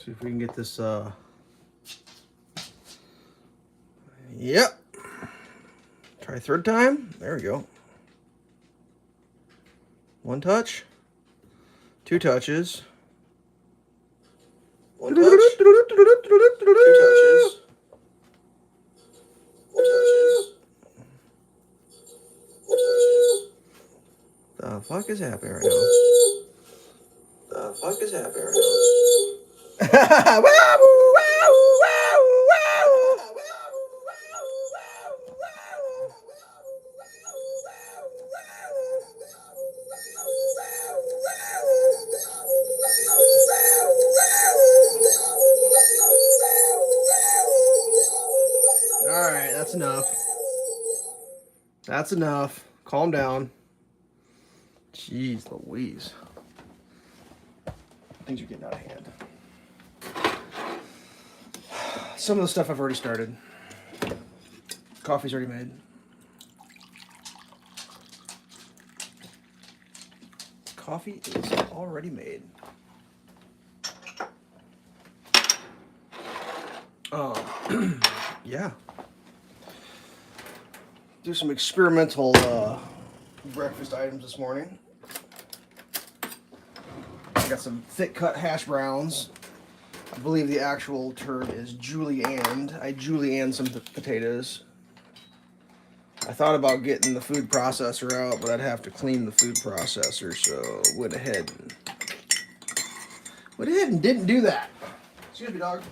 See if we can get this, yep. Try third time. There we go. One touch. Two touches. One touch. Two touches. One touches. The fuck is happening right now? The fuck is happening right now? All right, that's enough. That's enough. Calm down. Jeez Louise. Things are getting out of hand. Some of the stuff I've already started. Coffee's already made. Coffee is already made. Yeah. Do some experimental breakfast items this morning. I got some thick cut hash browns. I believe the actual term is julienned. I julienned some potatoes. I thought about getting the food processor out, but I'd have to clean the food processor, so went ahead and didn't do that. Excuse me, dog.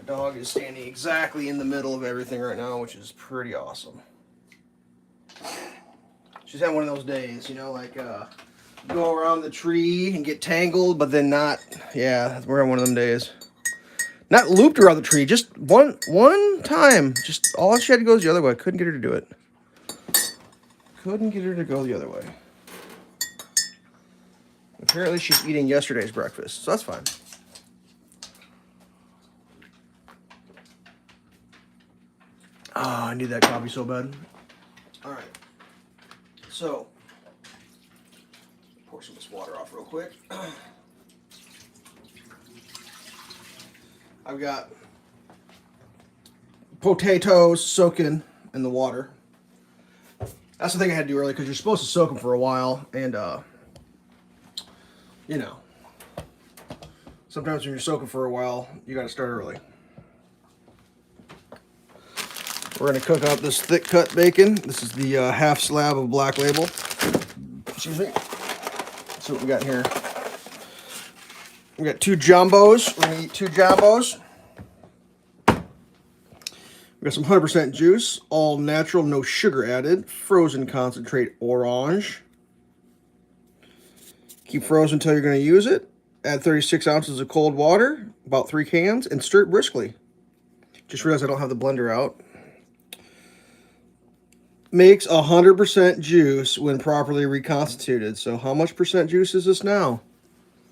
Dog is standing exactly in the middle of everything right now, which is pretty awesome. She's had one of those days, you know, like go around the tree and get tangled, but then not. Yeah, we're on one of them days. Not looped around the tree, just one time. Just all she had to go is the other way. Couldn't get her to do it. Couldn't get her to go the other way. Apparently she's eating yesterday's breakfast, so that's fine. Oh, I need that coffee so bad. All right. So, pour some of this water off real quick. I've got potatoes soaking in the water. That's the thing I had to do earlier because you're supposed to soak them for a while, and you know, sometimes when you're soaking for a while, you got to start early. We're going to cook up this thick cut bacon. This is the half slab of Black Label. Excuse me. Let's see what we got here. We got two jumbos. We're going to eat two jumbos. We got some 100% juice, all natural, no sugar added. Frozen concentrate orange. Keep frozen until you're going to use it. Add 36 ounces of cold water, about 3 cans, and stir it briskly. Just realized I don't have the blender out. Makes 100% juice when properly reconstituted. So how much percent juice is this now?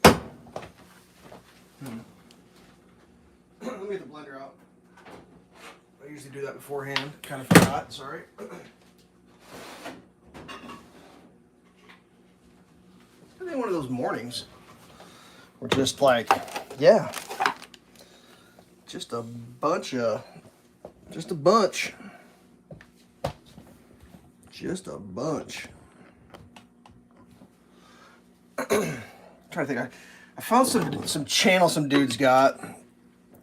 Let me get the blender out. I usually do that beforehand. Kind of forgot, sorry. I think one of those mornings were just like, yeah. Just a bunch. Just a bunch. Trying to think. I found some channel some dudes got.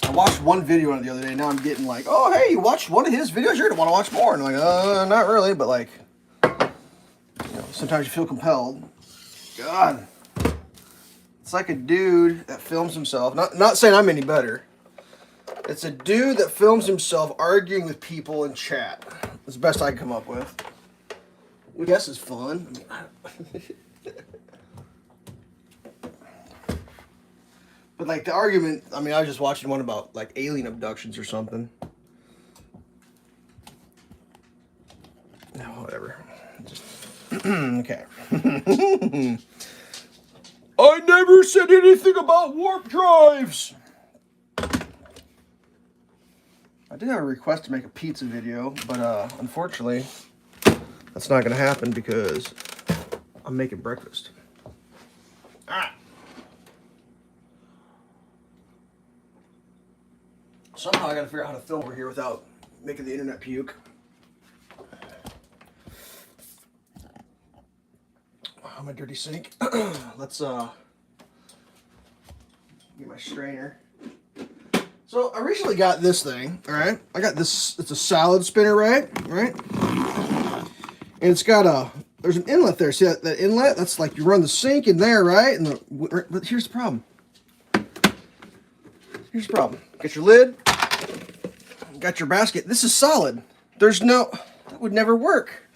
I watched one video on it the other day. Now I'm getting like, oh hey, you watched one of his videos, you're gonna want to watch more. And I'm like, not really, but like, you know, sometimes you feel compelled. God, it's like a dude that films himself. Not saying I'm any better. It's a dude that films himself arguing with people in chat. That's the best I can come up with. I guess it's fun. But like the argument, I mean, I was just watching one about like alien abductions or something. No, whatever. Just okay. I never said anything about warp drives. I did have a request to make a pizza video, but unfortunately, that's not going to happen because I'm making breakfast. Somehow I gotta figure out how to film over here without making the internet puke. Oh, my dirty sink. Let's get my strainer. So I recently got this thing, all right? I got this, it's a salad spinner, right? And it's got there's an inlet there. See that inlet? That's like you run the sink in there, right? But here's the problem. Get your lid, got your basket. This is solid. That would never work.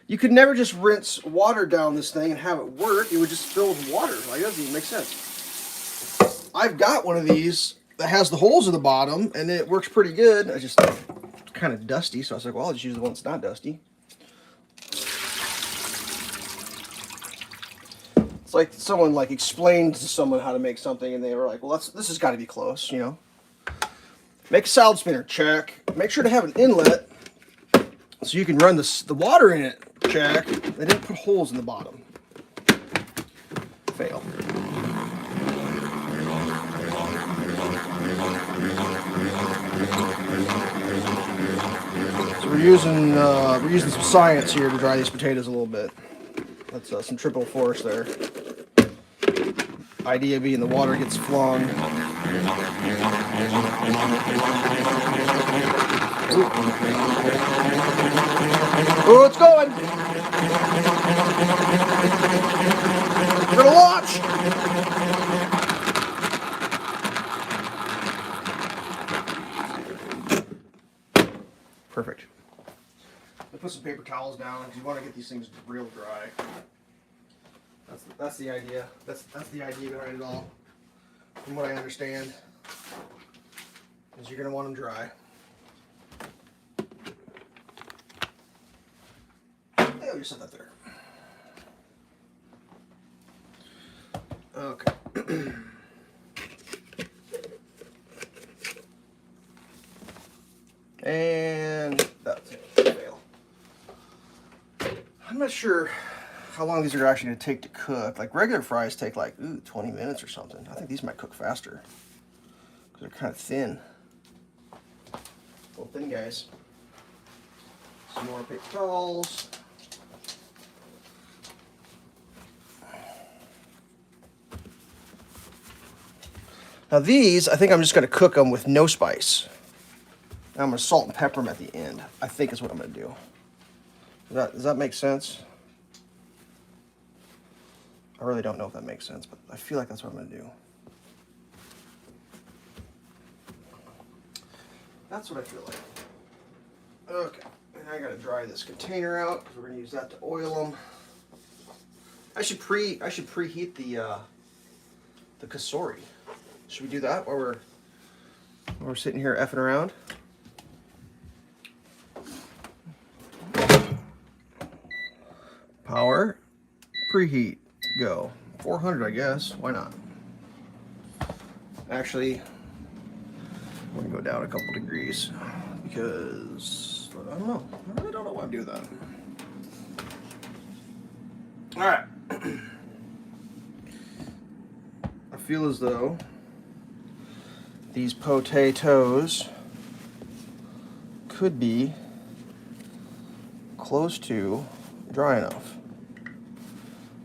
You could never just rinse water down this thing and have it work. It would just fill with water. Like, that doesn't even make sense. I've got one of these that has the holes at the bottom, and it works pretty good. It's kind of dusty, so I was like, well, I'll just use the one that's not dusty. It's like someone explained to someone how to make something, and they were like, well, this has got to be close, you know. Make a salad spinner, check. Make sure to have an inlet so you can run the water in it, check. They didn't put holes in the bottom. Fail. So we're using some science here to dry these potatoes a little bit. That's some triple force there. Idea being the water gets flung. Oh, it's going! We're gonna watch! Perfect. I put some paper towels down because you want to get these things real dry. That's the idea. That's the idea behind it all. From what I understand, is you're gonna want them dry. Yeah, you set that there. Okay. And that's it. Fail. I'm not sure how long these are actually going to take to cook. Like regular fries take 20 minutes or something. I think these might cook faster because they're kind of thin. Little thin guys. Some more paper towels. Now these, I think I'm just going to cook them with no spice. And I'm going to salt and pepper them at the end. I think is what I'm going to do. Does that make sense? I really don't know if that makes sense, but I feel like that's what I'm going to do. That's what I feel like. Okay, and I got to dry this container out because we're going to use that to oil them. I should preheat the kasori. Should we do that while we're sitting here effing around? Power, preheat, go. 400, I guess. Why not? Actually, I'm gonna go down a couple degrees because I don't know. I really don't know why I'm doing that. All right. I feel as though these potatoes could be close to dry enough.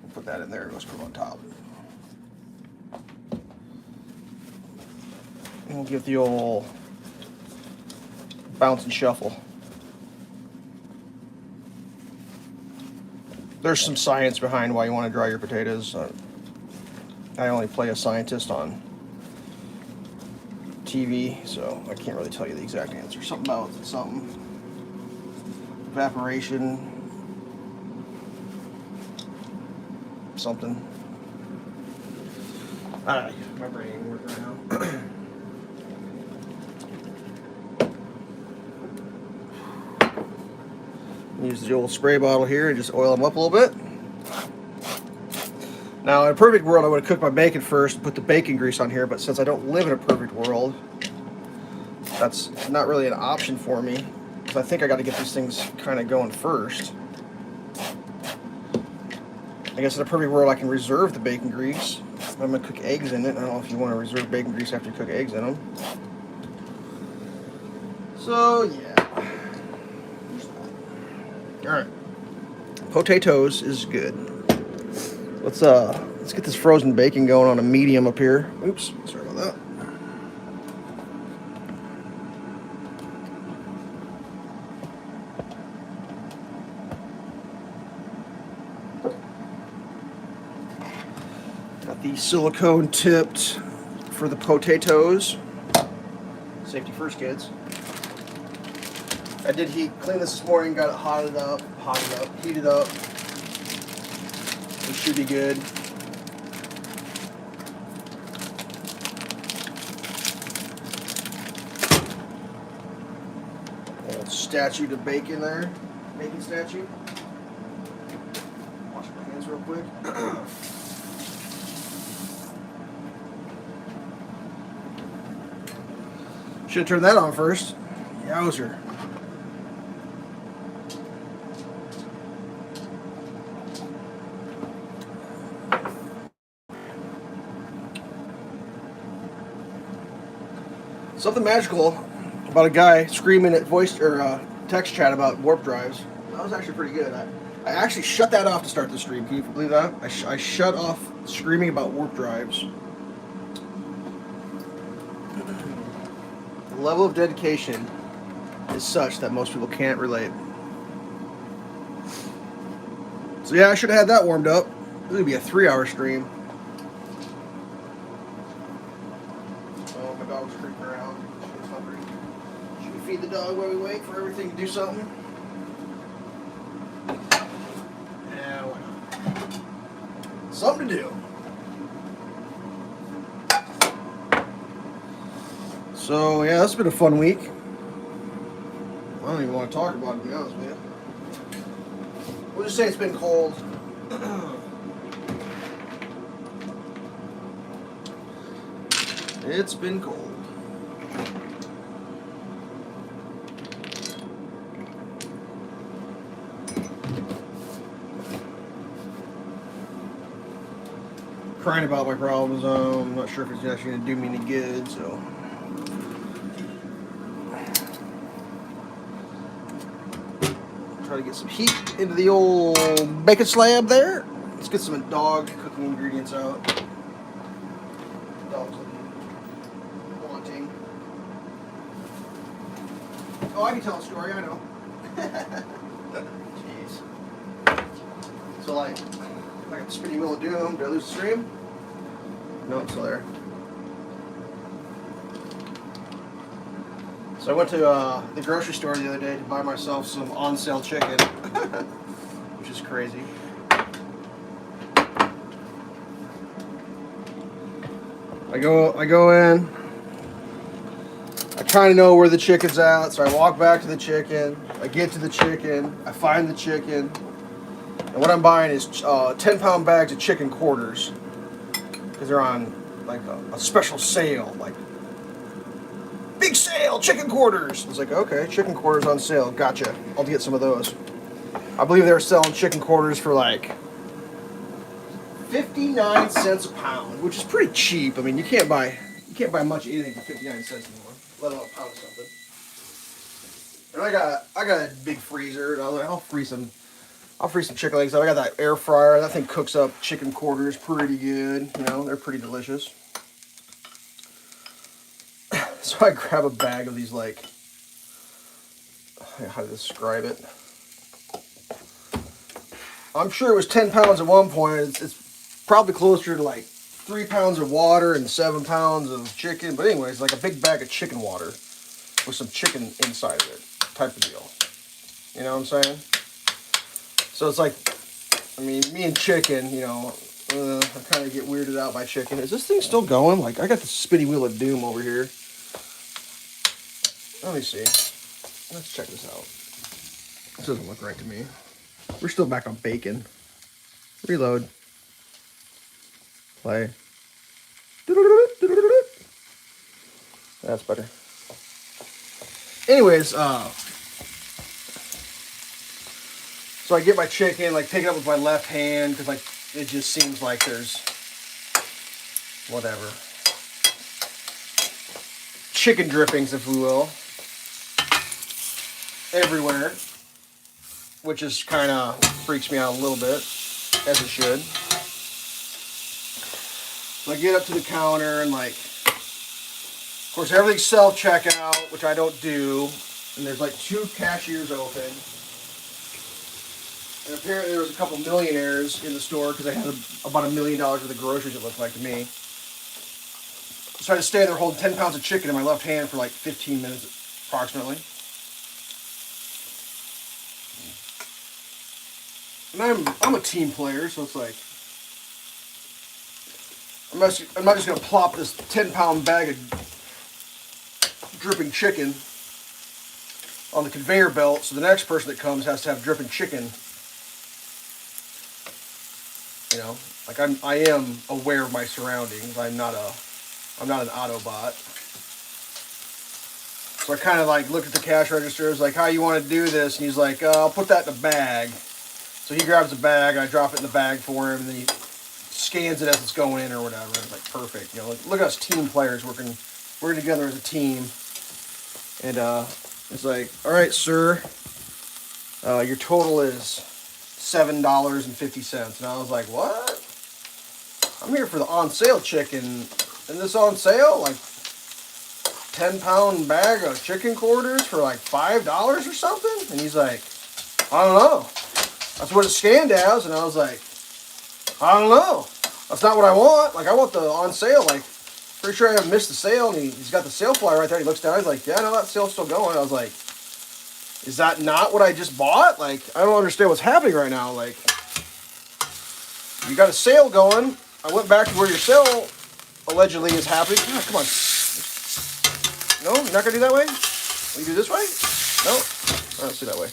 We'll put that in there. It goes from on top. And we'll give the old bounce and shuffle. There's some science behind why you want to dry your potatoes. I only play a scientist on TV, so I can't really tell you the exact answer. Something about evaporation, something. I don't know. My brain ain't working right now. Use the old spray bottle here and just oil them up a little bit. Now, in a perfect world, I would have cooked my bacon first and put the bacon grease on here, but since I don't live in a perfect world, that's not really an option for me, because I think I got to get these things kind of going first. I guess in a perfect world, I can reserve the bacon grease. I'm going to cook eggs in it. I don't know if you want to reserve bacon grease after you cook eggs in them. So yeah. All right. Potatoes is good. Let's get this frozen bacon going on a medium up here. Oops, sorry about that. Got the silicone tipped for the potatoes. Safety first, kids. I did clean this morning, got it heated up. It should be good. Little statue of bacon there. Bacon statue. Wash my hands real quick. Should have turned that on first. Yowzer. Something magical about a guy screaming at voice or text chat about warp drives. That was actually pretty good. I actually shut that off to start the stream. Can you believe that? I shut off screaming about warp drives. The level of dedication is such that most people can't relate. So yeah, I should have had that warmed up. This would be a 3-hour stream. Oh, my dog's creeping around. She's hungry. Should we feed the dog while we wait for everything to do something? Yeah, why not? Something to do. So yeah, it's been a fun week. I don't even want to talk about it, to be honest with you. We'll just say it's been cold. It's been cold. Crying about my problems. I'm not sure if it's actually going to do me any good, so. Try to get some heat into the old bacon slab there. Let's get some dog cooking ingredients out. Dog's wanting. Oh, I can tell a story, I know. Jeez. So like I got the spinning wheel of doom. Did I lose the stream? No, it's still there. So I went to the grocery store the other day to buy myself some on-sale chicken, which is crazy. I go in. I kind of know where the chicken's at, so I walk back to the chicken. I get to the chicken. I find the chicken. And what I'm buying is 10-pound bags of chicken quarters, because they're on like a special sale, like big sale, chicken quarters. I was like, okay, chicken quarters on sale. Gotcha. I'll get some of those. I believe they were selling chicken quarters for like 59 cents a pound, which is pretty cheap. I mean, you can't buy much anything for 59 cents anymore, let alone a pound of something. And I got a big freezer, and I was like, I'll freeze some chicken legs. I got that air fryer. That thing cooks up chicken quarters pretty good. You know, they're pretty delicious. So I grab a bag of these, like, how to describe it. I'm sure it was 10 pounds at one point. It's probably closer to like 3 pounds of water and 7 pounds of chicken. But anyways, like a big bag of chicken water with some chicken inside of it, type of deal. You know what I'm saying? So it's like, I mean, me and chicken, you know, I kind of get weirded out by chicken. Is this thing still going? Like, I got the spinning wheel of doom over here. Let me see. Let's check this out. This doesn't look right to me. We're still back on bacon. Reload. Play. That's better. Anyways, so I get my chicken, like take it up with my left hand, because like it just seems like there's whatever chicken drippings, if we will. everywhere, which is kind of freaks me out a little bit, as it should. So I get up to the counter and like, of course everything's self-checkout, which I don't do, and there's like 2 cashiers open. And apparently there was a couple millionaires in the store because they had about $1 million worth of groceries, it looked like to me. So I had to stay there holding 10 pounds of chicken in my left hand for like 15 minutes approximately. And I'm a team player, so it's like, I'm not just going to plop this 10-pound bag of dripping chicken on the conveyor belt so the next person that comes has to have dripping chicken. You know, like I am aware of my surroundings. I'm not an Autobot. So I kind of like look at the cash register. It's like, how you want to do this? And he's like, I'll put that in a bag. So he grabs a bag, and I drop it in the bag for him, and then he scans it as it's going in or whatever. It's like perfect. You know, look at us team players working together as a team. And it's like, all right, sir, your total is $7.50. And I was like, what? I'm here for the on sale chicken. And this on sale, like 10-pound bag of chicken quarters for like $5 or something? And he's like, I don't know. That's what it's scanned as. And I was like, I don't know. That's not what I want. Like, I want the on sale. Like, pretty sure I haven't missed the sale. And he's got the sale flyer right there. He looks down. He's like, yeah, no, that sale's still going. I was like, is that not what I just bought? Like, I don't understand what's happening right now. Like, you got a sale going. I went back to where your sale allegedly is happening. Oh, come on. No, you're not going to do that way? Will you do this way? No? I don't see that way.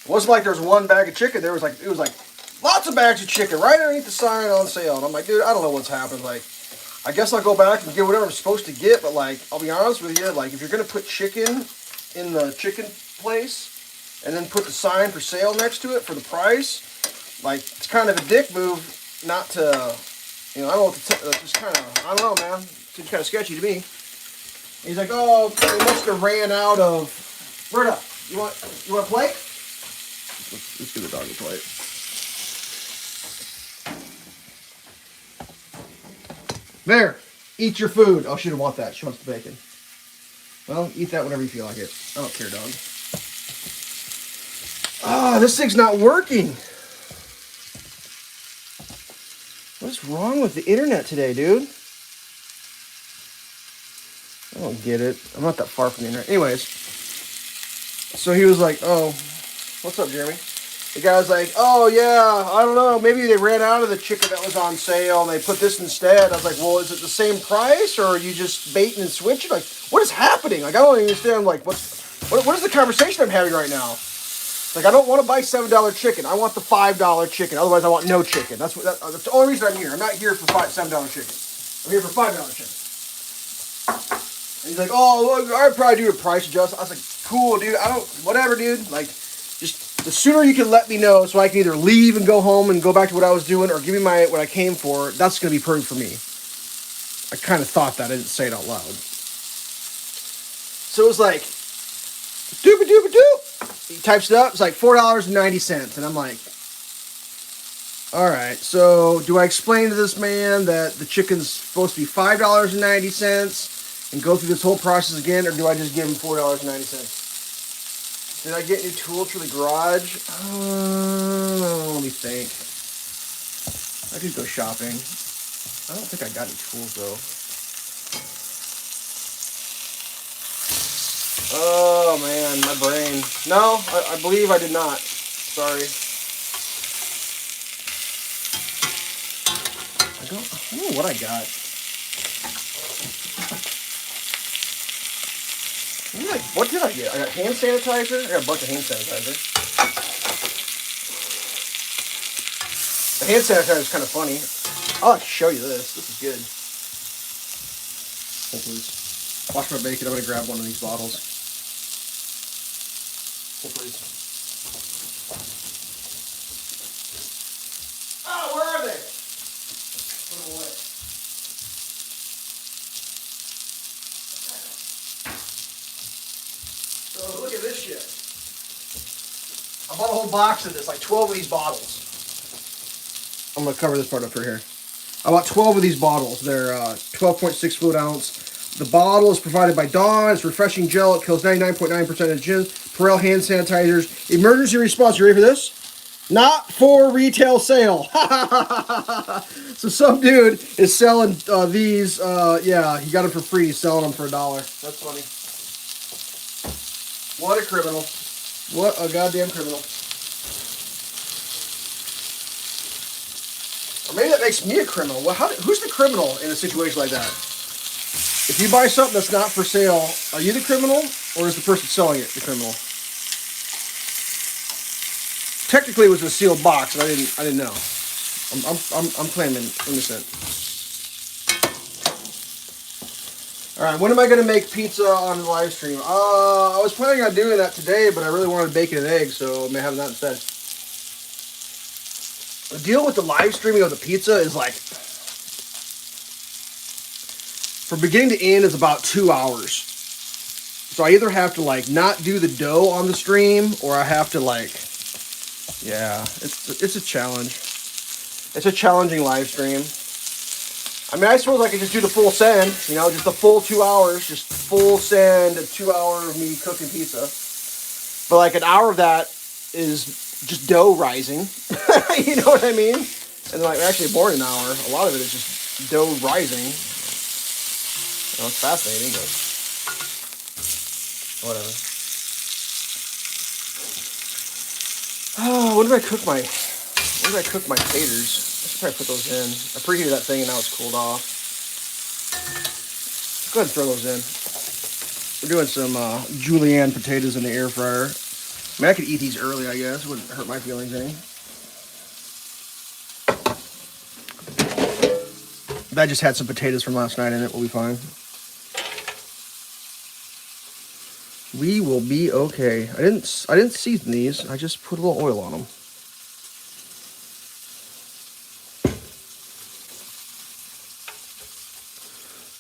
It wasn't like there was one bag of chicken. It was like lots of bags of chicken right underneath the sign on sale. And I'm like, dude, I don't know what's happened. Like, I guess I'll go back and get whatever I'm supposed to get. But like, I'll be honest with you. Like, if you're going to put chicken in the chicken place and then put the sign for sale next to it for the price, like, it's kind of a dick move not to, you know, I don't know what to just kind of, I don't know, man. Seems kind of sketchy to me. And he's like, oh, they must have ran out of, Berta, you want a plate? Let's give the dog a plate. There, eat your food. Oh, she didn't want that. She wants the bacon. Well, eat that whenever you feel like it. I don't care, dog. Ah, this thing's not working. What's wrong with the internet today, dude? I don't get it. I'm not that far from the internet. Anyways, so he was like, oh, what's up, Jeremy? The guy was like, oh, yeah, I don't know. Maybe they ran out of the chicken that was on sale and they put this instead. I was like, well, is it the same price or are you just baiting and switching? Like, what is happening? Like, I don't understand. Like, what is the conversation I'm having right now? Like, I don't want to buy $7 chicken. I want the $5 chicken. Otherwise, I want no chicken. That's the only reason I'm here. I'm not here for $7 chicken. I'm here for $5 chicken. And he's like, oh, look, I'd probably do a price adjustment. I was like, cool, dude. Whatever, dude. Like, just the sooner you can let me know so I can either leave and go home and go back to what I was doing or give me what I came for, that's going to be perfect for me. I kind of thought that. I didn't say it out loud. So it was like, doop-a-doop-a-doop. He types it up. It's like $4.90. And I'm like, all right. So do I explain to this man that the chicken's supposed to be $5.90 and go through this whole process again, or do I just give him $4.90? Did I get new tools for the garage? Let me think. I could go shopping. I don't think I got any tools though. Oh man, my brain. No, I believe I did not. Sorry. I don't know what I got. What did I get? I got hand sanitizer. I got a bunch of hand sanitizer. The hand sanitizer is kind of funny. I'll show you this. This is good. Oh, please. Watch my bacon. I'm going to grab one of these bottles. Oh, please. Oh, where are they? Put them away. So box of this, like 12 of these bottles. I'm going to cover this part up here. I bought 12 of these bottles. They're 12.6 fluid ounce. The bottle is provided by Dawn. It's refreshing gel. It kills 99.9% of germs. Perel hand sanitizers. Emergency response. You ready for this? Not for retail sale. So some dude is selling these. Yeah, he got them for free. He's selling them for $1. That's funny. What a criminal. What a goddamn criminal. Or maybe that makes me a criminal. Well, who's the criminal in a situation like that? If you buy something that's not for sale, are you the criminal, or is the person selling it the criminal? Technically, it was a sealed box, and I didn't know. I'm claiming innocent. All right, when am I going to make pizza on the live stream? I was planning on doing that today, but I really wanted bacon and eggs, so I may have that instead. The deal with the live streaming of the pizza is like, from beginning to end is about 2 hours. So I either have to like not do the dough on the stream, or I have to like, yeah, it's a challenge. It's a challenging live stream. I mean, I suppose I could just do the full send, you know, just the full 2 hours, just full send, a 2 hour of me cooking pizza. But like an hour of that is just dough rising. You know what I mean? And like actually more than an hour. A lot of it is just dough rising. You know, it's fascinating, but whatever. Oh, when did I cook my taters? I should probably put those in. I preheated that thing and now it's cooled off. Go ahead and throw those in. We're doing some julienne potatoes in the air fryer. I mean, I could eat these early, I guess. It wouldn't hurt my feelings any. That just had some potatoes from last night in it. We'll be fine. We will be okay. I didn't season these. I just put a little oil on them.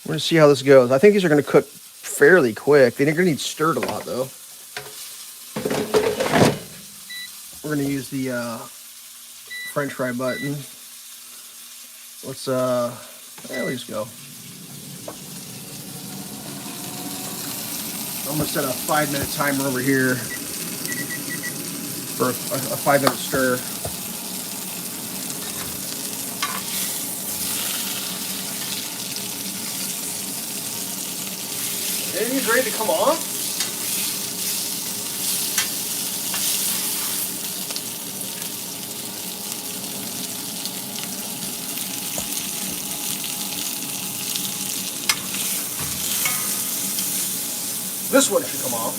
We're going to see how this goes. I think these are going to cook fairly quick. They're going to need stirred a lot, though. We're going to use the French fry button. Let's just go. I'm going to set a 5-minute timer over here for a 5-minute stir. Are these ready to come off? This one should come off.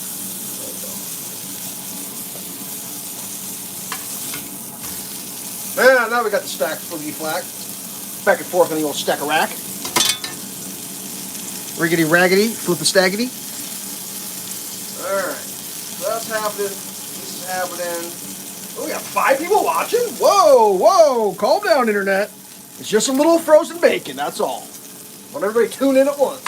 There we go. Now we got the stack flippity flack. Back and forth on the old stack of rack. Riggedy raggedy, flip the staggedy. Alright, so that's happening. This is happening. Oh, we got 5 people watching? Whoa, calm down, internet. It's just a little frozen bacon, that's all. Want everybody tune in at once.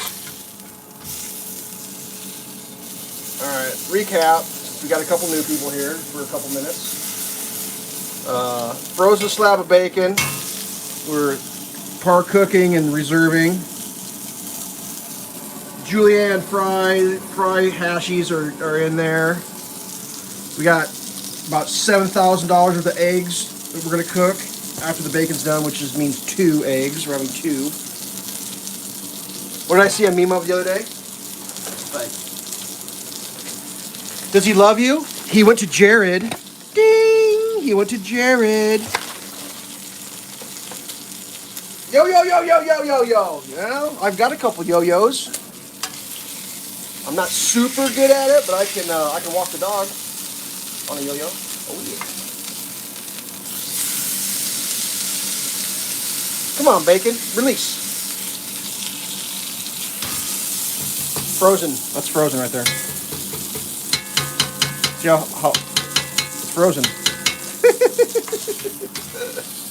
Alright, recap. We got a couple new people here for a couple minutes. Frozen slab of bacon. We're par cooking and reserving. Julienne fry hashies are in there. We got about $7,000 worth of eggs that we're going to cook after the bacon's done, which just means 2 eggs. We're having 2. What did I see a meme of the other day? Like, does he love you? He went to Jared. Ding! He went to Jared. Yo. You know, I've got a couple yo-yos. I'm not super good at it, but I can walk the dog on a yo-yo. Oh yeah. Come on, bacon, release. Frozen. That's frozen right there. See how it's frozen.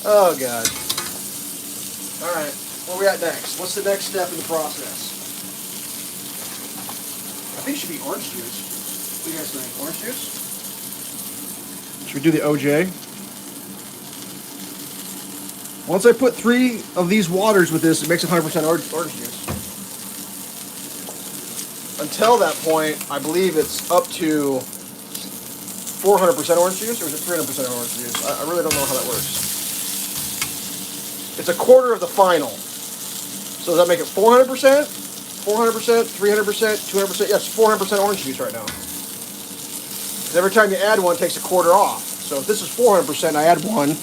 Oh god. All right, where we at next? What's the next step in the process? I think it should be orange juice. What do you guys think? Orange juice? Should we do the OJ? Once I put 3 of these waters with this, it makes 100% orange juice. Until that point, I believe it's up to 400% orange juice, or is it 300% orange juice? I really don't know how that works. It's a quarter of the final. So does that make it 400%? 400%, 300%, 200%? Yes, 400% orange juice right now. Because every time you add one, it takes a quarter off. So if this is 400%, I add 1.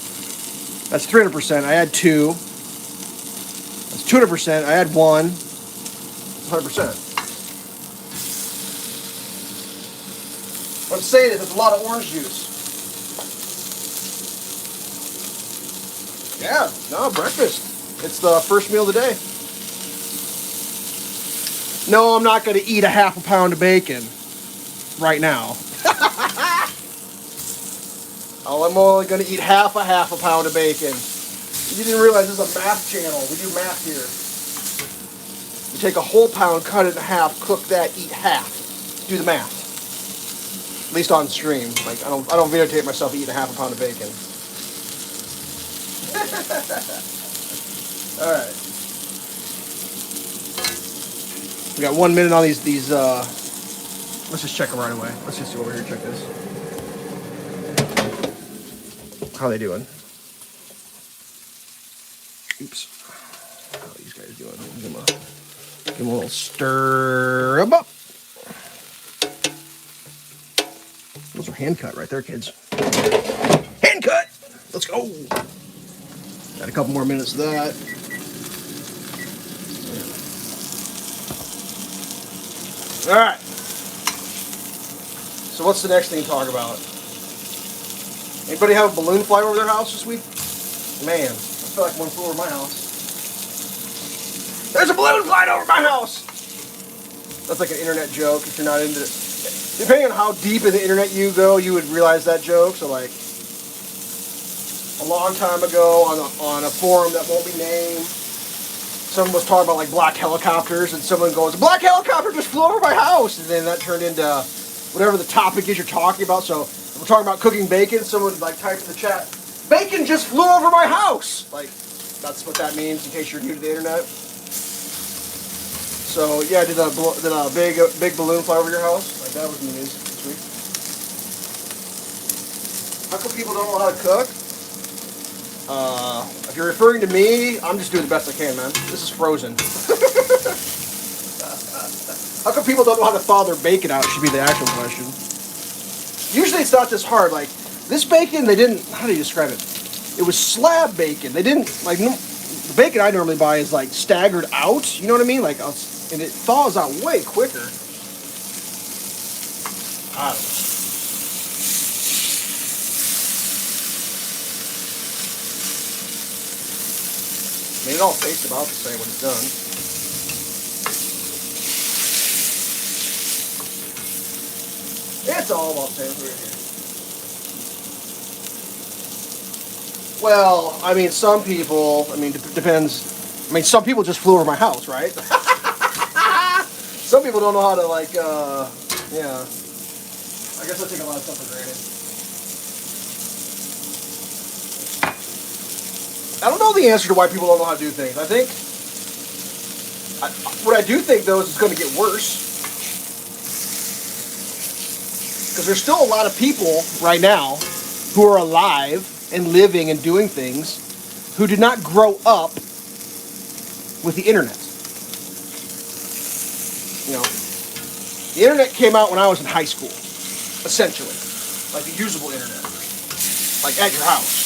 That's 300%. I add 2. That's 200%. I add 1. 100%. What I'm saying is it's a lot of orange juice. Yeah, no, breakfast. It's the first meal of the day. No, I'm not going to eat a half a pound of bacon right now. Oh, I'm only going to eat half a pound of bacon. You didn't realize this is a math channel. We do math here. You take a whole pound, cut it in half, cook that, eat half. Do the math. At least on stream. Like I don't videotape myself eating a half a pound of bacon. All right. We got 1 minute on these. Let's just check them right away. Let's just go over here and check this. How are they doing? Oops. How are these guys doing? Give them a little stir 'em up. Those are hand cut right there, kids. Hand cut! Let's go! Got a couple more minutes of that. Alright. So what's the next thing to talk about? Anybody have a balloon fly over their house this week? Man, I feel like one flew over my house. There's a balloon flying over my house! That's like an internet joke if you're not into it. Depending on how deep in the internet you go, you would realize that joke. So like, a long time ago on a forum that won't be named, someone was talking about like black helicopters, and someone goes, "A black helicopter just flew over my house," and then that turned into whatever the topic is you're talking about. So if we're talking about cooking bacon, someone like typed in the chat, "Bacon just flew over my house." Like, that's what that means in case you're new to the internet. So yeah, did a big balloon fly over your house? Like that was in the news this week. How come people don't know how to cook? If you're referring to me, I'm just doing the best I can, man. This is Frozen. How come people don't know how to thaw their bacon out should be the actual question. Usually it's not this hard. Like, this bacon, they didn't, how do you describe it? It was slab bacon. They didn't, like, the bacon I normally buy is, like, staggered out. You know what I mean? Like, and it thaws out way quicker. I don't know. I mean, it all tastes about the same when it's done. It's all about the same here. Well, I mean, some people, I mean, depends. I mean, some people just flew over my house, right? Some people don't know how to, like, yeah. I guess I take a lot of stuff for granted. I don't know the answer to why people don't know how to do things. I think, what I do think, though, is it's going to get worse. Because there's still a lot of people right now who are alive and living and doing things who did not grow up with the internet. You know, the internet came out when I was in high school, essentially. Like the usable internet. Like at your house.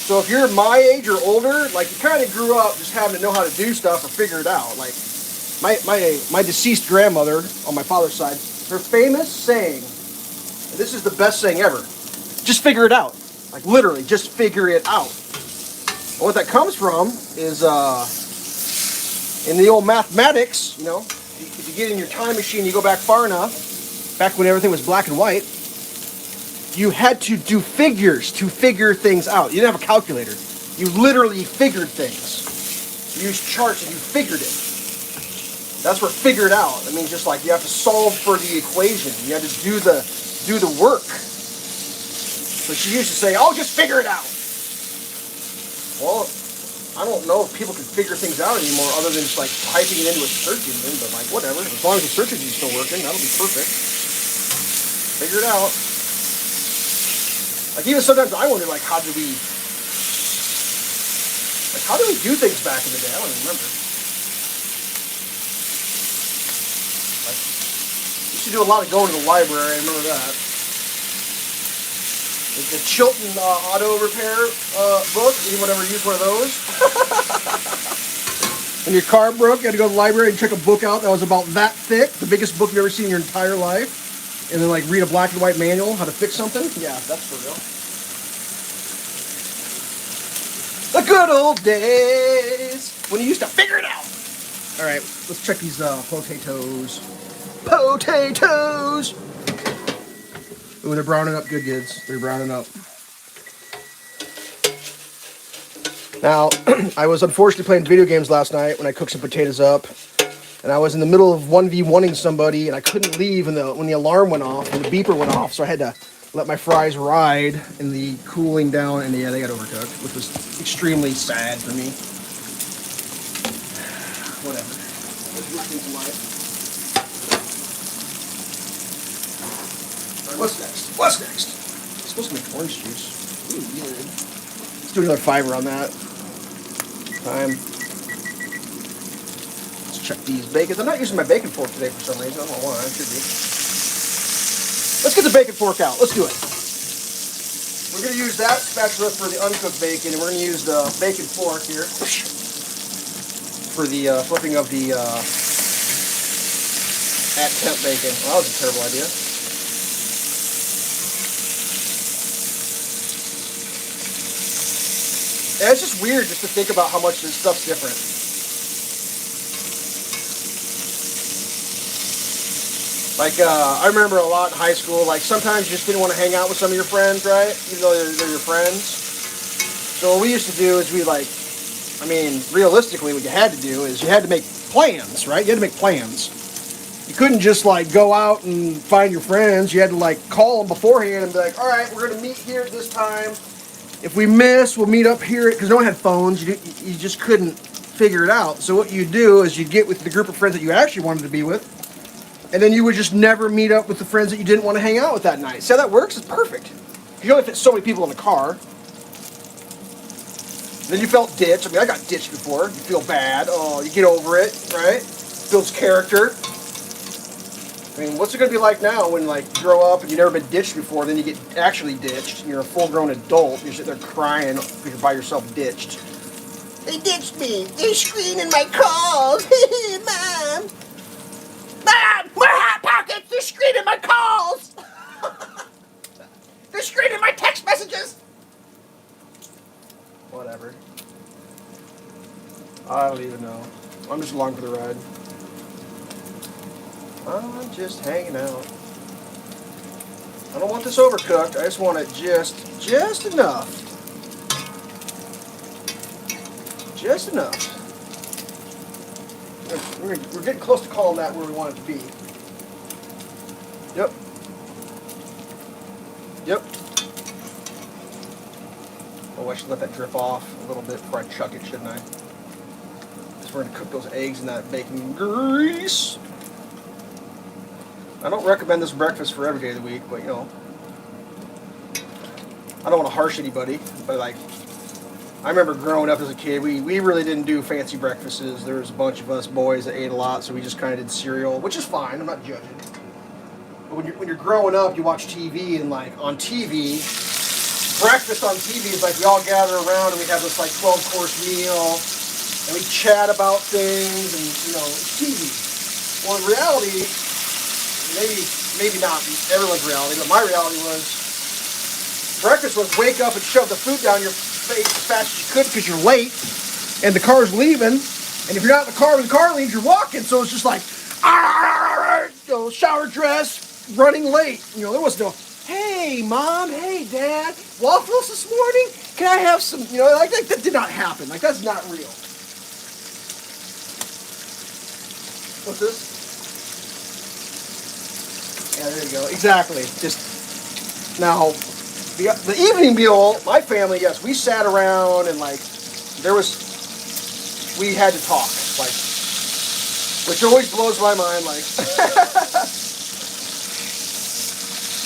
So if you're my age or older, like you kind of grew up just having to know how to do stuff or figure it out. Like my deceased grandmother on my father's side, her famous saying, and this is the best saying ever, just figure it out. Like literally, just figure it out. And what that comes from is in the old mathematics, you know, if you get in your time machine, you go back far enough, back when everything was black and white, you had to do figures to figure things out. You didn't have a calculator. You literally figured things. You used charts and you figured it. That's where figure it out. I mean, just like you have to solve for the equation. You have to do the work. So she used to say, "Oh, just figure it out." Well, I don't know if people can figure things out anymore other than just like typing it into a search engine, but like whatever. As long as the search engine's still working, that'll be perfect. Figure it out. Like even sometimes I wonder like how do we do things back in the day? I don't even remember. Like, used to do a lot of going to the library, I remember that. The Chilton auto repair book. Anyone ever used one of those? When your car broke, you had to go to the library and check a book out that was about that thick, the biggest book you've ever seen in your entire life, and then like read a black and white manual how to fix something. Yeah, that's for real. The good old days when you used to figure it out. All right, let's check these potatoes. Potatoes. Ooh, they're browning up good, kids. They're browning up. Now, I was unfortunately playing video games last night when I cooked some potatoes up. And I was in the middle of 1v1ing somebody, and I couldn't leave when the alarm went off and the beeper went off. So I had to let my fries ride in the cooling down, and yeah, they got overcooked, which was extremely sad for me. Whatever. Let's look into life. What's next? What's next? I'm supposed to make orange juice. Ooh, weird. Let's do another fiver on that. Time. Let's check these bacons. I'm not using my bacon fork today for some reason. I don't know why. I should be. Let's get the bacon fork out. Let's do it. We're going to use that spatula for the uncooked bacon, and we're going to use the bacon fork here for the flipping of the at temp bacon. Well, that was a terrible idea. Yeah, it's just weird just to think about how much this stuff's different. Like, I remember a lot in high school, like, sometimes you just didn't want to hang out with some of your friends, right? Even though they're your friends. So what we used to do is we, like, I mean, realistically, what you had to do is you had to make plans, right? You had to make plans. You couldn't just, like, go out and find your friends. You had to, like, call them beforehand and be like, all right, we're going to meet here at this time. If we miss, we'll meet up here, because no one had phones. You just couldn't figure it out. So what you do is you get with the group of friends that you actually wanted to be with, and then you would just never meet up with the friends that you didn't want to hang out with that night. See how that works? It's perfect. You only fit so many people in the car. Then you felt ditched. I mean, I got ditched before. You feel bad. Oh, you get over it, right? Builds character. I mean, what's it going to be like now when, like, you grow up and you've never been ditched before, then you get actually ditched, and you're a full-grown adult, you're sitting there crying because you're by yourself ditched. They ditched me. They're screening my calls. Mom! Mom! More Hot Pockets! They're screening my calls! They're screening my text messages! Whatever. I don't even know. I'm just along for the ride. I'm just hanging out. I don't want this overcooked. I just want it just enough. Just enough. We're getting close to calling that where we want it to be. Yep. Yep. Oh, I should let that drip off a little bit before I chuck it, shouldn't I? Because we're going to cook those eggs in that bacon grease. I don't recommend this breakfast for every day of the week, but, you know, I don't want to harsh anybody, but, like, I remember growing up as a kid, we really didn't do fancy breakfasts. There was a bunch of us boys that ate a lot, so we just kind of did cereal, which is fine. I'm not judging. But when you're growing up, you watch TV, and, like, on TV, breakfast on TV is like we all gather around and we have this, like, 12-course meal, and we chat about things, and, you know, it's TV. Well, in reality, maybe not everyone's reality, but my reality was breakfast was wake up and shove the food down your face as fast as you could because you're late and the car's leaving, and if you're not in the car when the car leaves, you're walking, so it's just like, you know, shower dress, running late. You know, there was no, hey mom, hey dad, waffles this morning? Can I have some? You know, like that did not happen. Like, that's not real. What's this? Yeah, there you go. Exactly. Just now, the evening meal, my family, yes, we sat around and like we had to talk, like, which always blows my mind, like,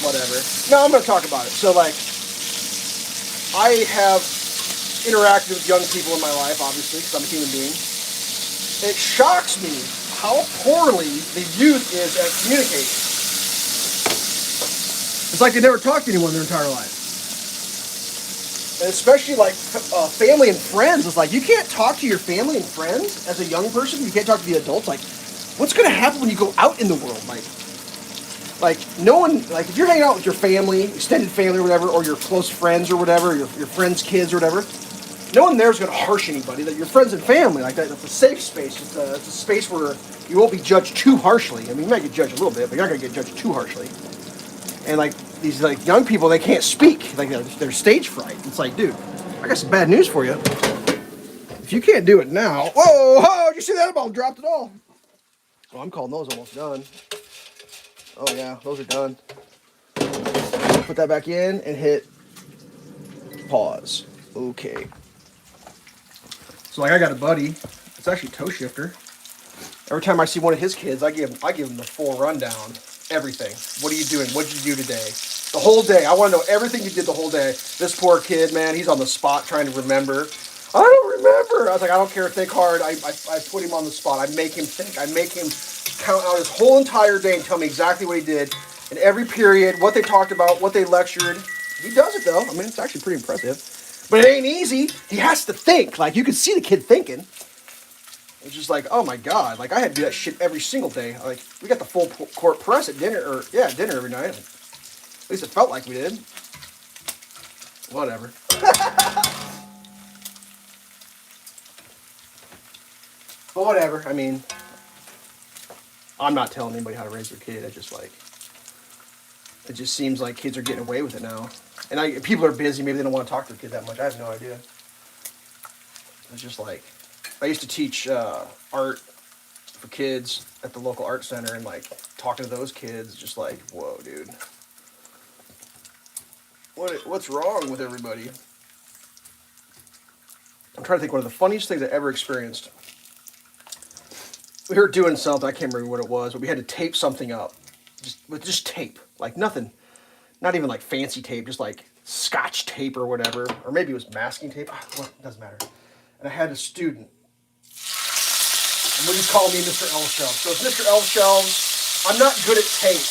whatever. No, I'm going to talk about it. So, like, I have interacted with young people in my life, obviously, because I'm a human being. It shocks me how poorly the youth is at communicating. It's like they never talked to anyone their entire life. And especially like family and friends. It's like you can't talk to your family and friends as a young person. You can't talk to the adults. Like, what's going to happen when you go out in the world? Like no one, like if you're hanging out with your family, extended family or whatever, or your close friends or whatever, your friends' kids or whatever, no one there is going to harsh anybody. That your friends and family, like that's a safe space. It's a space where you won't be judged too harshly. I mean, you might get judged a little bit, but you're not going to get judged too harshly. And like these like young people, they can't speak. Like they're stage fright. It's like, dude, I got some bad news for you. If you can't do it now, whoa, did you see that? About dropped it all. Oh, I'm calling those almost done. Oh yeah, those are done. Put that back in and hit pause. Okay. So like I got a buddy. It's actually a toe shifter. Every time I see one of his kids, I give him the full rundown. Everything. What are you doing? What did you do today? The whole day. I want to know everything you did the whole day. This poor kid, man, he's on the spot trying to remember. I don't remember. I was like, I don't care. Think hard. I put him on the spot. I make him think. I make him count out his whole entire day and tell me exactly what he did in every period, what they talked about, what they lectured. He does it, though. I mean, it's actually pretty impressive. But it ain't easy. He has to think. Like, you can see the kid thinking. It's just like, oh my God. Like, I had to do that shit every single day. Like, we got the full court press at dinner, dinner every night. At least it felt like we did. Whatever. But whatever. I mean, I'm not telling anybody how to raise their kid. It just seems like kids are getting away with it now. And people are busy. Maybe they don't want to talk to their kid that much. I have no idea. It's just like, I used to teach art for kids at the local art center, and like talking to those kids, just like, whoa, dude, what's wrong with everybody? I'm trying to think one of the funniest things I ever experienced. We were doing something, I can't remember what it was, but we had to tape something up, just tape, like nothing, not even like fancy tape, just like Scotch tape or whatever, or maybe it was masking tape. Well, it doesn't matter. And I had a student. And we'll just call me Mr. Elveshelves. So it's Mr. Elveshelves. I'm not good at tape.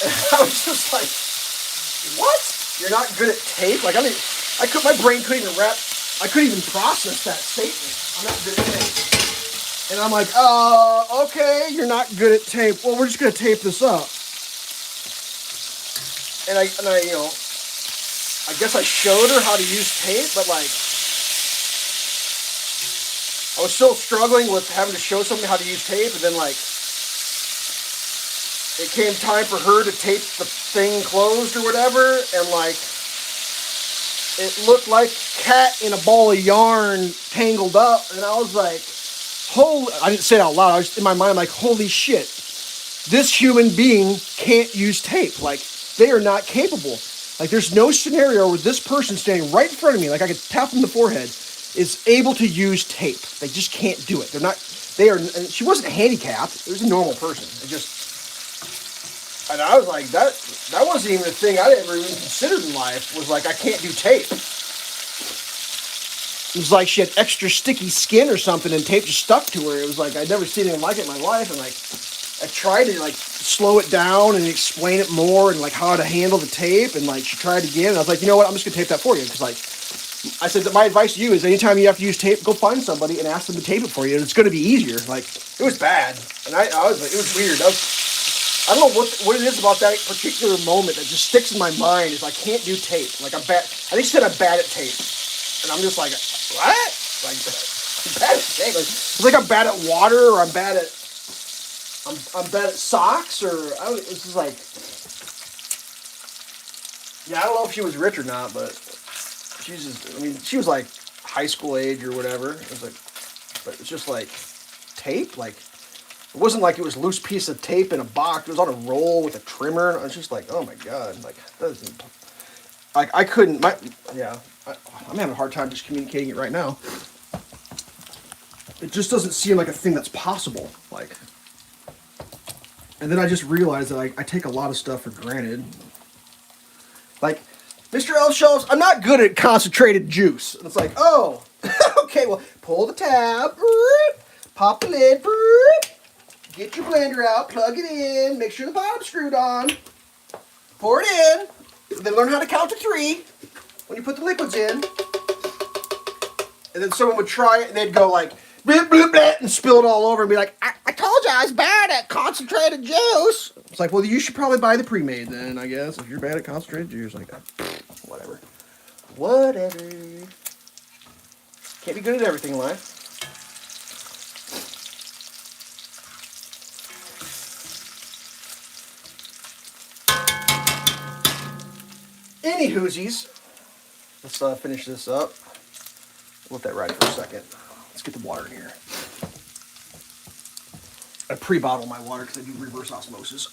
And I was just like, what? You're not good at tape? Like, my brain couldn't even process that statement. I'm not good at tape. And I'm like, okay, you're not good at tape. Well, we're just going to tape this up. And I guess I showed her how to use tape, but like, I was still struggling with having to show somebody how to use tape, and then like, it came time for her to tape the thing closed or whatever, and like, it looked like cat in a ball of yarn tangled up, and I was like, I didn't say it out loud, I was in my mind like, holy shit, this human being can't use tape, like, they are not capable. Like, there's no scenario where this person standing right in front of me, like I could tap them in the forehead, is able to use tape. They just can't do it. She wasn't handicapped. It was a normal person. And I was like, that wasn't even a thing I ever even considered in life, was like, I can't do tape. It was like she had extra sticky skin or something and tape just stuck to her. It was like, I'd never seen anything like it in my life. And like, I tried to like slow it down and explain it more and like how to handle the tape. And like, she tried again. And I was like, you know what? I'm just gonna tape that for you. Cause like, I said that my advice to you is anytime you have to use tape, go find somebody and ask them to tape it for you. It's going to be easier. Like, it was bad. And I was like, it was weird. I don't know what it is about that particular moment that just sticks in my mind is I can't do tape. Like, I'm bad. I think she said I'm bad at tape. And I'm just like, what? Like, I'm bad at tape. Like, it's like I'm bad at water, or I'm bad at socks, or I don't, it's just like, yeah, I don't know if she was rich or not, but she was like high school age or whatever. It was like, but it's just like tape. Like, it wasn't like it was a loose piece of tape in a box. It was on a roll with a trimmer. And I was just like, oh my God, like, that doesn't. Like, I couldn't, I'm having a hard time just communicating it right now. It just doesn't seem like a thing that's possible. Like, and then I just realized that I take a lot of stuff for granted. Like, Mr. Elveshelves, I'm not good at concentrated juice. And it's like, oh, okay, well, pull the tab, pop the lid, get your blender out, plug it in, make sure the bottom's screwed on, pour it in, then learn how to count to 3 when you put the liquids in. And then someone would try it and they'd go like, bleh, bleh, bleh, and spill it all over and be like, I told you I was bad at concentrated juice. It's like, well, you should probably buy the pre-made then, I guess, if you're bad at concentrated juice. Like, whatever. Whatever. Can't be good at everything in life. Any hoosies. Let's finish this up. Let that ride for a second. Let's get the water in here. I pre-bottle my water because I do reverse osmosis.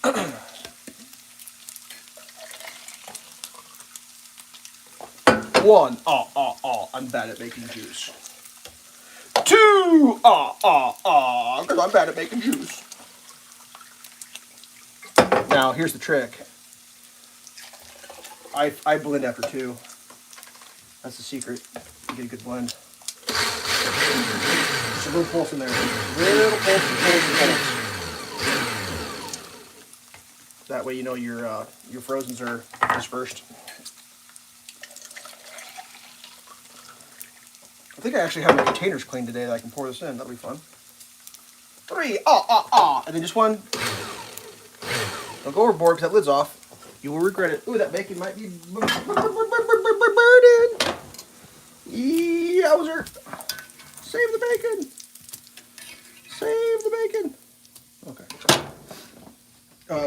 1, I'm bad at making juice. 2, because I'm bad at making juice. Now, here's the trick. I blend after 2. That's the secret. You get a good blend. Just a little pulse in there. Little pulse. That way you know your frozens are dispersed. I think I actually have my containers clean today that I can pour this in. That'll be fun. 3, and then just 1. Don't go overboard because that lid's off. You will regret it. Ooh, that bacon might be burning. Yowzer. Save the bacon. Save the bacon. Okay.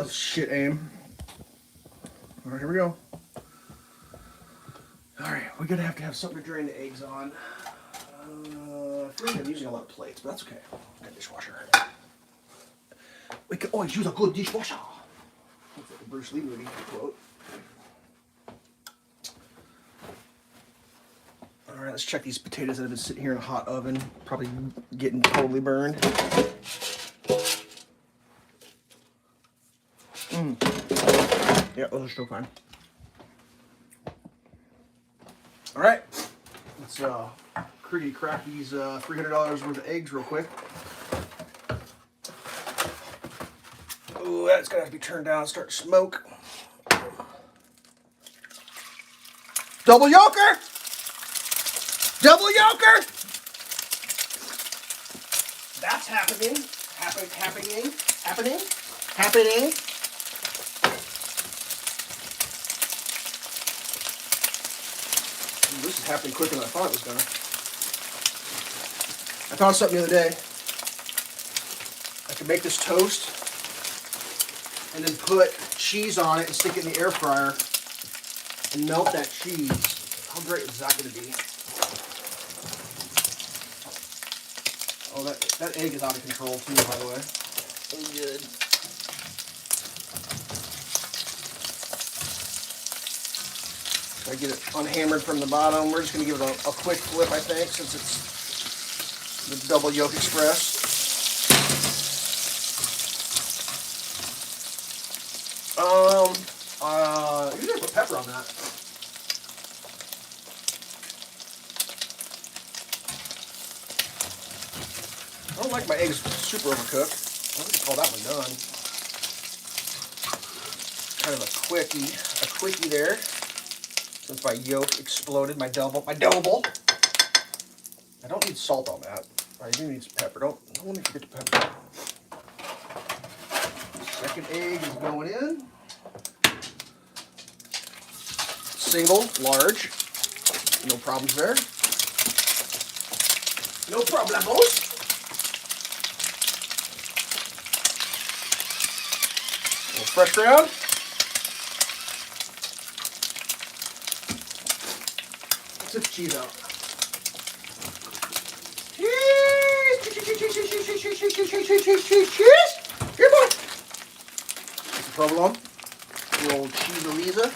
Shit, aim. All right, here we go. All right, we're gonna have to have something to drain the eggs on. I feel like I'm using a lot of plates, but that's okay. Got a dishwasher. We can always use a good dishwasher. That's like a Bruce Lee movie quote. All right, let's check these potatoes that have been sitting here in a hot oven. Probably getting totally burned. Yeah, those are still fine. All right, let's crack these $300 worth of eggs real quick. Ooh, that's gonna have to be turned down and start to smoke. Double yolker! Double yolker! That's happening. Happening. Ooh, this is happening quicker than I thought it was gonna. I found something the other day. I can make this toast and then put cheese on it and stick it in the air fryer and melt that cheese. How great is that going to be? Oh, that egg is out of control too, by the way. So good. I get it unhammered from the bottom. We're just going to give it a quick flip, I think, since it's the double yolk express. You didn't put pepper on that. I don't like my eggs super overcooked. I think call that one done. Kind of a quickie there. Since my yolk exploded, my double. I don't need salt on that. I do need some pepper. Don't let me forget the pepper. Second egg is going in. Single, large. No problems there. No problemos. A little fresh ground. Let's get the cheese out. Cheese! Here, boy! That's the provolone. The old cheese-a-lisa.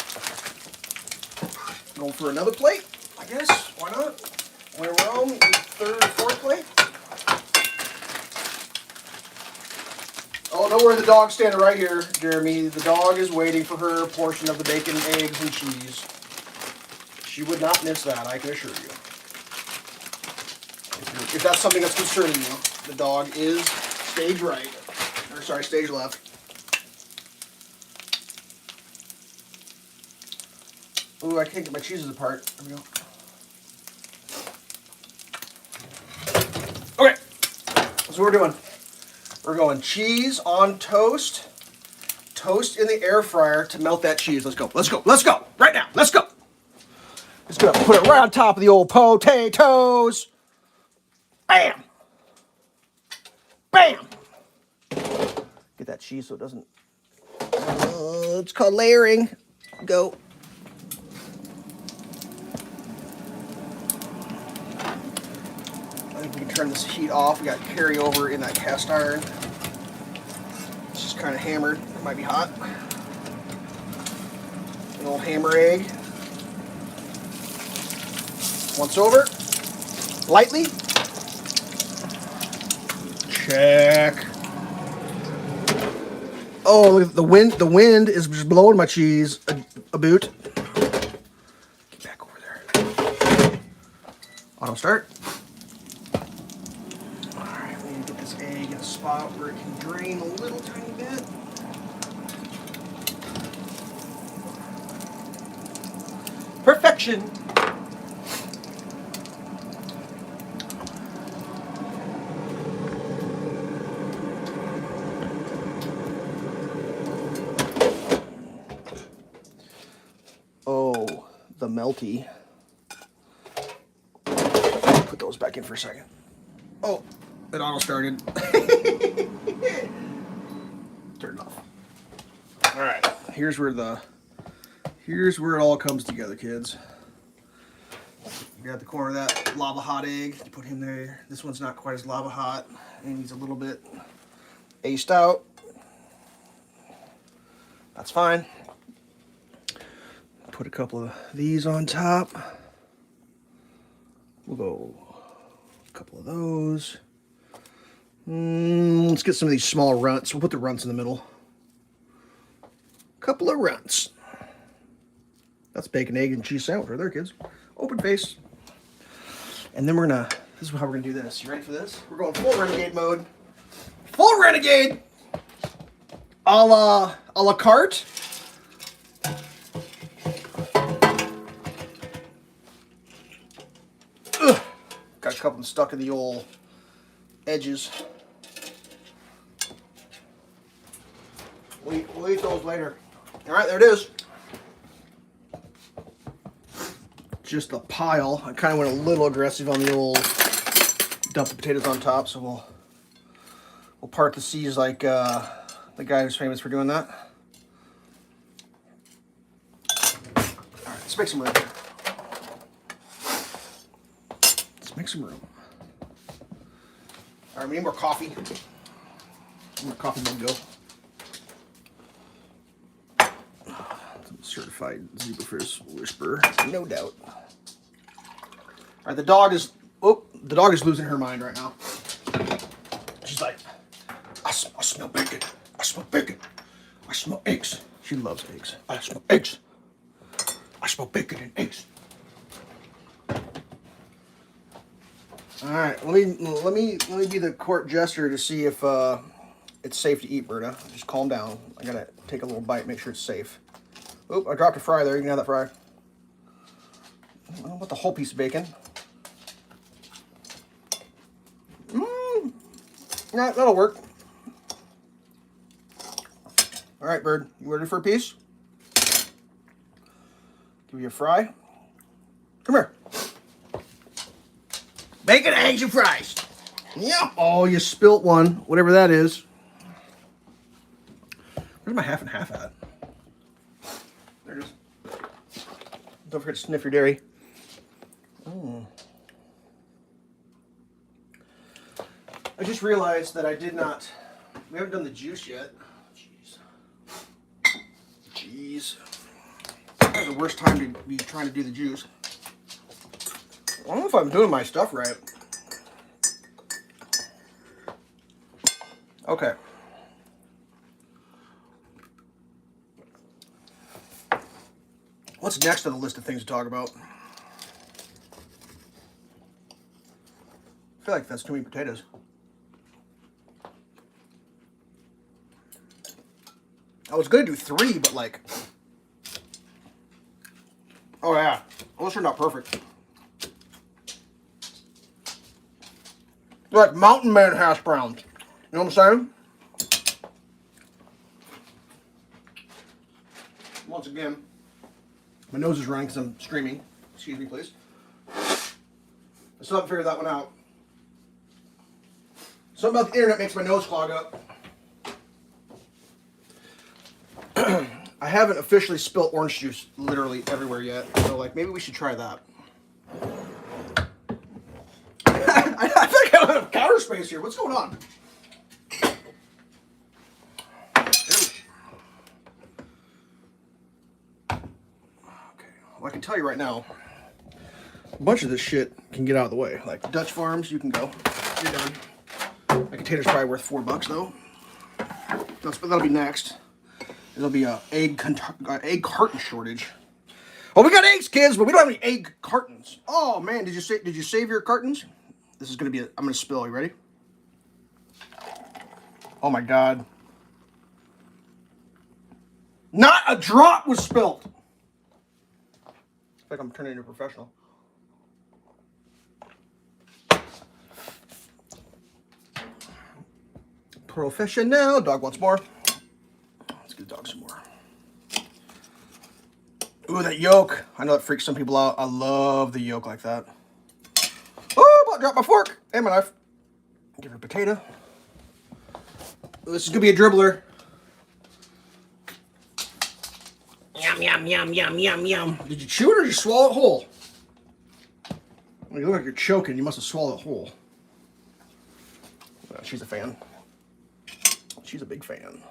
Going for another plate, I guess. Why not? When in Rome, eat third or fourth plate. Oh, don't worry, the dog's standing right here, Jeremy. The dog is waiting for her portion of the bacon, eggs, and cheese. She would not miss that, I can assure you. If that's something that's concerning you, the dog is stage right. Or sorry, stage left. Ooh, I can't get my cheeses apart. There we go. Okay, that's what we're doing. We're going cheese on toast. Toast in the air fryer to melt that cheese. Let's go. Let's go. Let's go. Right now. Let's go. Just gonna put it right on top of the old potatoes. Bam. Bam. Get that cheese so it doesn't. It's called layering. Go. I think we can turn this heat off. We got carryover in that cast iron. It's just kind of hammered. It might be hot. An old hammer egg. Once over. Lightly. Check. Oh, look at the wind. The wind is just blowing my cheese a boot. Get back over there. Auto start. All right, we need to get this egg in a spot where it can drain a little tiny bit. Perfection. Oh, the melty. Put those back in for a second. Oh, it auto started. Turn it off. All right, here's where it all comes together, kids. You got the corner of that lava hot egg. You put him there. This one's not quite as lava hot, and he's a little bit aced out. That's fine. Put a couple of these on top. We'll go a couple of those. Let's get some of these small runts. We'll put the runts in the middle. Couple of runts. That's bacon, egg, and cheese sandwich right there, kids. Open face. And then this is how we're gonna do this. You ready for this? We're going full renegade mode. Full renegade! A la carte. Ugh. Got a couple of them stuck in the old edges. We'll eat those later. All right, there it is. Just a pile. I kind of went a little aggressive on the old dump the potatoes on top, so we'll part the seas like the guy who's famous for doing that. All right, let's make some room. Let's make some room. All right, we need more coffee. More coffee mug go. Certified zebrafish whisperer, no doubt. All right, the dog is losing her mind right now. She's like, I smell bacon. I smell bacon. I smell eggs. She loves eggs. I smell eggs. I smell bacon and eggs. All right, let me be the court jester to see if it's safe to eat, Berta. Just calm down. I gotta take a little bite, make sure it's safe. Oop, I dropped a fry there. You can have that fry. I don't want the whole piece of bacon. Yeah, that'll work. All right, bird. You ready for a piece? Give you a fry. Come here. Bacon, eggs, and fries. Yeah. Oh, you spilt one. Whatever that is. Where's my half and half at? There it is. Don't forget to sniff your dairy. I just realized that we haven't done the juice yet. Jeez. There's a worst time to be trying to do the juice. I don't know if I'm doing my stuff right. Okay. What's next on the list of things to talk about? I feel like that's too many potatoes. I was going to do 3, but like... Oh yeah, those are not perfect. They're like mountain man hash browns. You know what I'm saying? Once again, my nose is running because I'm streaming. Excuse me, please. I still haven't figured that one out. Something about the internet makes my nose clog up. I haven't officially spilt orange juice literally everywhere yet, so like maybe we should try that. I think I don't have counter space here. What's going on? Okay, well I can tell you right now, a bunch of this shit can get out of the way. Like Dutch Farms, you can go. You're done. My container's probably worth $4 though. That'll be next. There'll be a egg carton shortage. Oh, we got eggs, kids, but we don't have any egg cartons. Oh man, did you save your cartons? This is gonna be. I'm gonna spill. You ready? Oh my god! Not a drop was spilled. I feel like I'm turning into a professional. Professional. Dog wants more. Let's give the dog some more. Ooh, that yolk. I know that freaks some people out. I love the yolk like that. Oh, about dropped my fork and my knife. Give her a potato. This is going to be a dribbler. Yum, yum, yum, yum, yum, yum. Did you chew it or did you swallow it whole? Well, you look like you're choking. You must have swallowed it whole. Well, she's a fan. She's a big fan.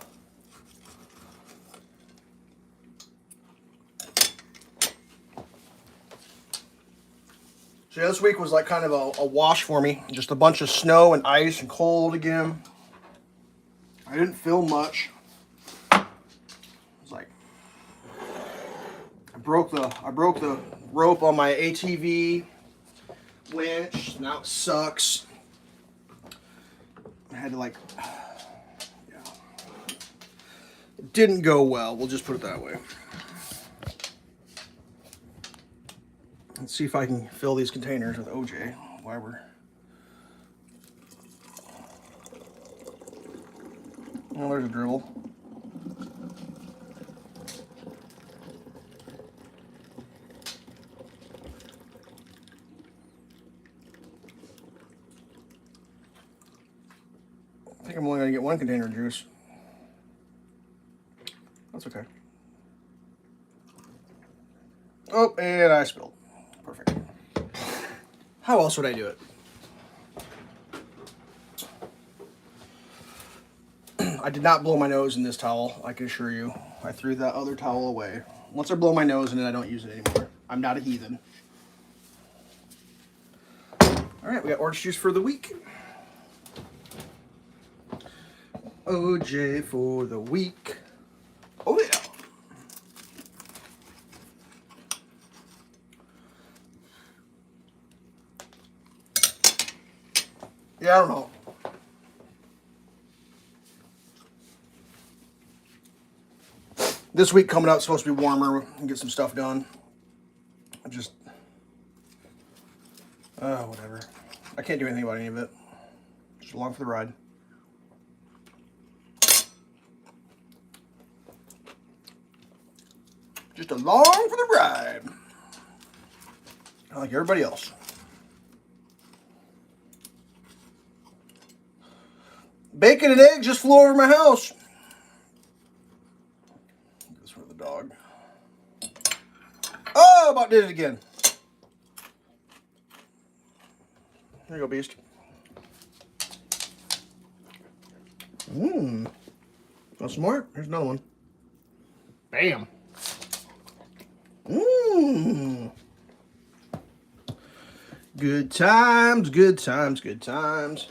So yeah, this week was like kind of a wash for me. Just a bunch of snow and ice and cold again. I didn't film much. It was like I broke the rope on my ATV winch. Now it sucks. I had to like, yeah. It didn't go well. We'll just put it that way. Let's see if I can fill these containers with OJ while we're... Oh, there's a dribble. I think I'm only going to get 1 container of juice. That's okay. Oh, and I spilled. Perfect. How else would I do it? I did not blow my nose in this towel, I can assure you. I threw that other towel away. Once I blow my nose in it, I don't use it anymore. I'm not a heathen. Alright, we got orange juice for the week. OJ for the week. Oh yeah. Yeah, I don't know. This week coming up is supposed to be warmer and get some stuff done. I just, whatever. I can't do anything about any of it. Just along for the ride. Just along for the ride. Like everybody else. Bacon and eggs just flew over my house. This for the dog. Oh, about did it again. There you go, beast. Want some more? Here's another one. Bam. Good times, good times, good times.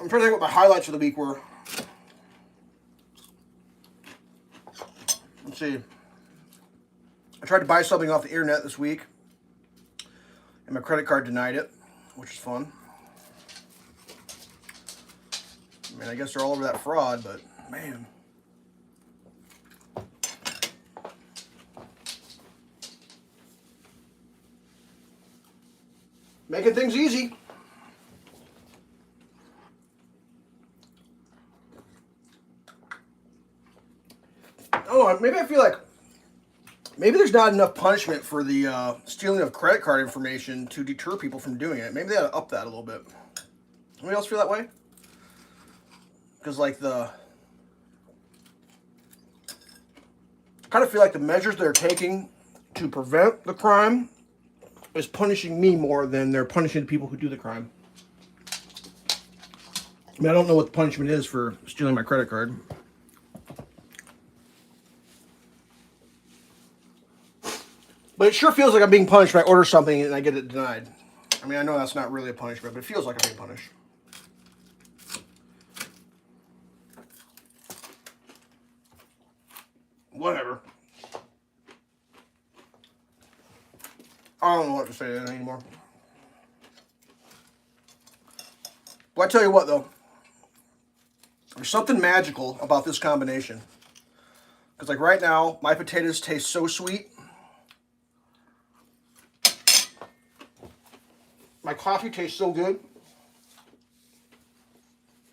I'm trying to think what my highlights of the week were. Let's see. I tried to buy something off the internet this week, and my credit card denied it, which is fun. I mean, I guess they're all over that fraud, but man. Making things easy. Oh, maybe I feel like maybe there's not enough punishment for the stealing of credit card information to deter people from doing it. Maybe they ought to up that a little bit. Anybody else feel that way? Because like I kind of feel like the measures they're taking to prevent the crime is punishing me more than they're punishing the people who do the crime. I mean, I don't know what the punishment is for stealing my credit card. But it sure feels like I'm being punished when I order something and I get it denied. I mean, I know that's not really a punishment, but it feels like I'm being punished. Whatever. I don't know what to say to that anymore. Well, I tell you what, though. There's something magical about this combination. Because, like, right now, my potatoes taste so sweet. My coffee tastes so good.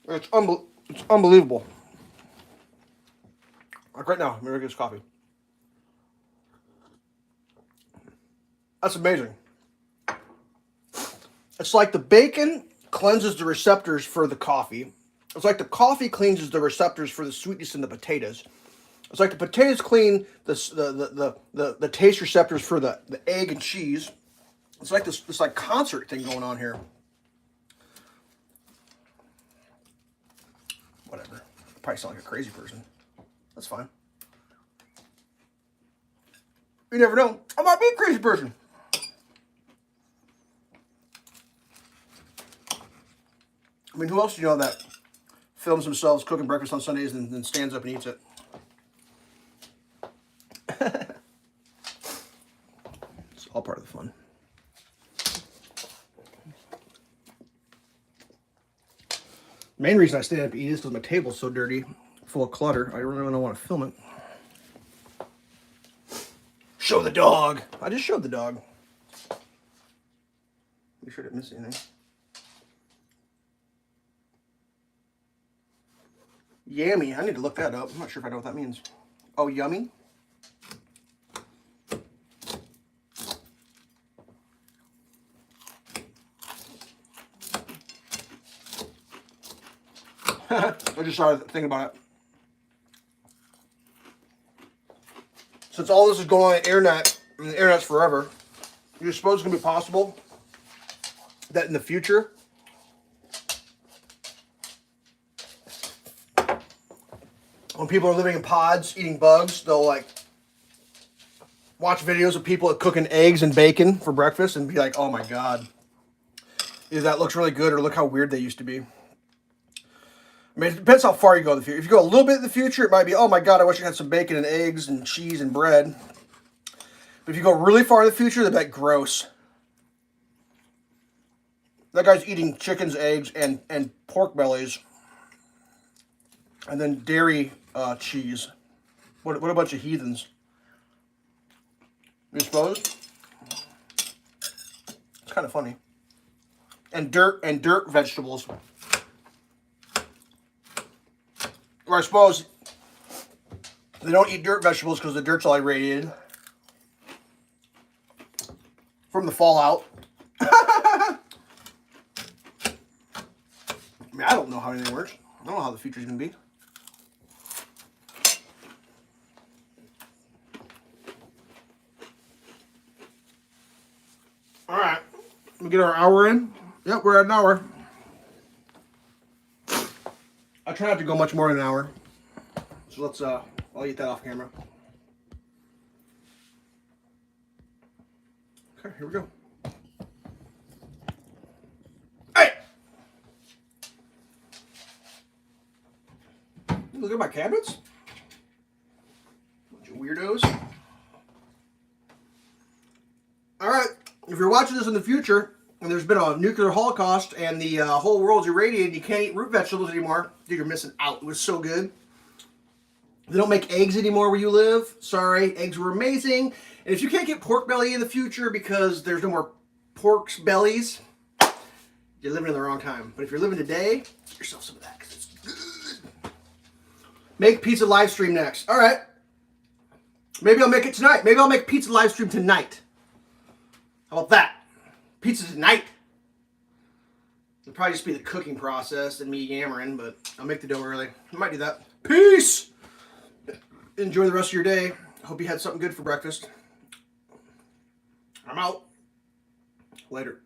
It's unbelievable. Like right now, I'm gonna get this coffee. That's amazing. It's like the bacon cleanses the receptors for the coffee. It's like the coffee cleanses the receptors for the sweetness in the potatoes. It's like the potatoes clean the taste receptors for the egg and cheese. It's like this like concert thing going on here. Whatever. I probably sound like a crazy person. That's fine. You never know. I might be a crazy person. I mean, who else do you know that films themselves cooking breakfast on Sundays and then stands up and eats it? It's all part of the fun. The main reason I stand up to eat is because my table's so dirty, full of clutter. I really don't want to film it. Show the dog. I just showed the dog. Be sure I didn't miss anything. Yummy. I need to look that up. I'm not sure if I know what that means. Oh, yummy? I just started thinking about it. Since all this is going on the internet, and the internet's forever, you suppose it's going to be possible that in the future, when people are living in pods, eating bugs, they'll like watch videos of people cooking eggs and bacon for breakfast and be like, oh my God, either that looks really good or look how weird they used to be. I mean, it depends how far you go in the future. If you go a little bit in the future, it might be, oh my God, I wish I had some bacon and eggs and cheese and bread. But if you go really far in the future, they're like, gross. That guy's eating chickens, eggs, and pork bellies. And then dairy cheese. What a bunch of heathens. You suppose? It's kind of funny. And dirt vegetables. Or I suppose they don't eat dirt vegetables because the dirt's all irradiated from the fallout. I mean, I don't know how anything works. I don't know how the future's going to be. All right. We get our hour in. Yep, we're at an hour. I try not to go much more than an hour. So let's, I'll eat that off camera. Okay, here we go. Hey! Look at my cabinets. Bunch of weirdos. Alright, if you're watching this in the future, and there's been a nuclear holocaust, and the whole world's irradiated, and you can't eat root vegetables anymore, dude, you're missing out. It was so good. They don't make eggs anymore where you live. Sorry, eggs were amazing. And if you can't get pork belly in the future because there's no more pork's bellies, you're living in the wrong time. But if you're living today, get yourself some of that because it's good. Make pizza live stream next. All right. Maybe I'll make it tonight. Maybe I'll make pizza live stream tonight. How about that? Pizza tonight. It'll probably just be the cooking process and me yammering, but I'll make the dough early. I might do that. Peace! Enjoy the rest of your day. Hope you had something good for breakfast. I'm out. Later.